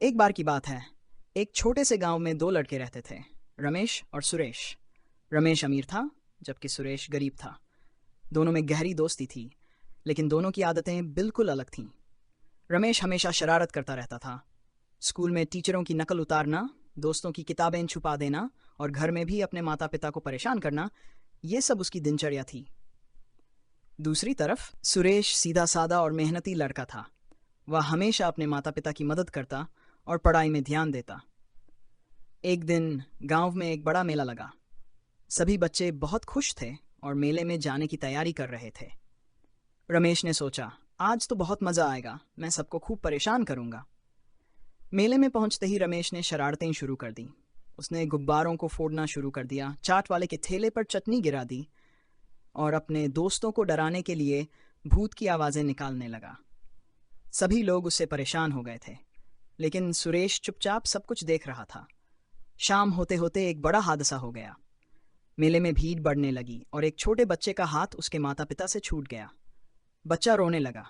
एक बार की बात है। एक छोटे से गांव में दो लड़के रहते थे, रमेश और सुरेश। रमेश अमीर था, जबकि सुरेश गरीब था। दोनों में गहरी दोस्ती थी, लेकिन दोनों की आदतें बिल्कुल अलग थीं। रमेश हमेशा शरारत करता रहता था। स्कूल में टीचरों की नकल उतारना, दोस्तों की किताबें छुपा देना और घर में भी अपने माता पिता को परेशान करना, ये सब उसकी दिनचर्या थी। दूसरी तरफ सुरेश सीधा साधा और मेहनती लड़का था। वह हमेशा अपने माता पिता की मदद करता और पढ़ाई में ध्यान देता। एक दिन गांव में एक बड़ा मेला लगा। सभी बच्चे बहुत खुश थे और मेले में जाने की तैयारी कर रहे थे। रमेश ने सोचा, आज तो बहुत मजा आएगा, मैं सबको खूब परेशान करूंगा। मेले में पहुंचते ही रमेश ने शरारतें शुरू कर दी। उसने गुब्बारों को फोड़ना शुरू कर दिया, चाट वाले के ठेले पर चटनी गिरा दी और अपने दोस्तों को डराने के लिए भूत की आवाजें निकालने लगा। सभी लोग उससे परेशान हो गए थे, लेकिन सुरेश चुपचाप सब कुछ देख रहा था। शाम होते होते एक बड़ा हादसा हो गया। मेले में भीड़ बढ़ने लगी और एक छोटे बच्चे का हाथ उसके माता पिता से छूट गया। बच्चा रोने लगा।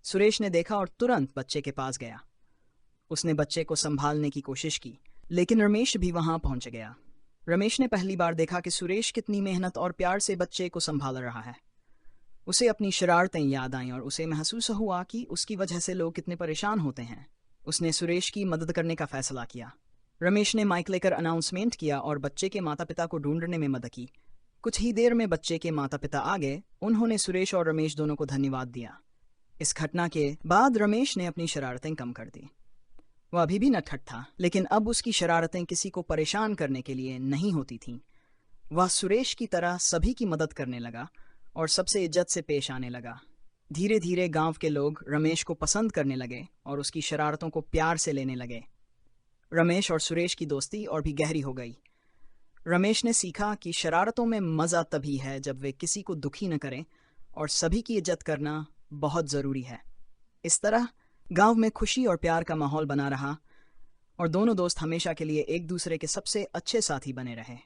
सुरेश ने देखा और तुरंत बच्चे के पास गया। उसने बच्चे को संभालने की कोशिश की, लेकिन रमेश भी वहां पहुंच गया। रमेश ने पहली बार देखा कि सुरेश कितनी मेहनत और प्यार से बच्चे को संभाल रहा है। उसे अपनी शरारतें याद आईं और उसे महसूस हुआ कि उसकी वजह से लोग कितने परेशान होते हैं। उसने सुरेश की मदद करने का फैसला किया। रमेश ने माइक लेकर अनाउंसमेंट किया और बच्चे के माता पिता को ढूंढने में मदद की। कुछ ही देर में बच्चे के माता पिता आ गए। उन्होंने सुरेश और रमेश दोनों को धन्यवाद दिया। इस घटना के बाद रमेश ने अपनी शरारतें कम कर दी। वह अभी भी नटखट था, लेकिन अब उसकी शरारतें किसी को परेशान करने के लिए नहीं होती थीं। वह सुरेश की तरह सभी की मदद करने लगा और सबसे इज्जत से पेश आने लगा। धीरे धीरे गांव के लोग रमेश को पसंद करने लगे और उसकी शरारतों को प्यार से लेने लगे। रमेश और सुरेश की दोस्ती और भी गहरी हो गई। रमेश ने सीखा कि शरारतों में मज़ा तभी है जब वे किसी को दुखी न करें और सभी की इज्जत करना बहुत ज़रूरी है। इस तरह गांव में खुशी और प्यार का माहौल बना रहा और दोनों दोस्त हमेशा के लिए एक दूसरे के सबसे अच्छे साथी बने रहे।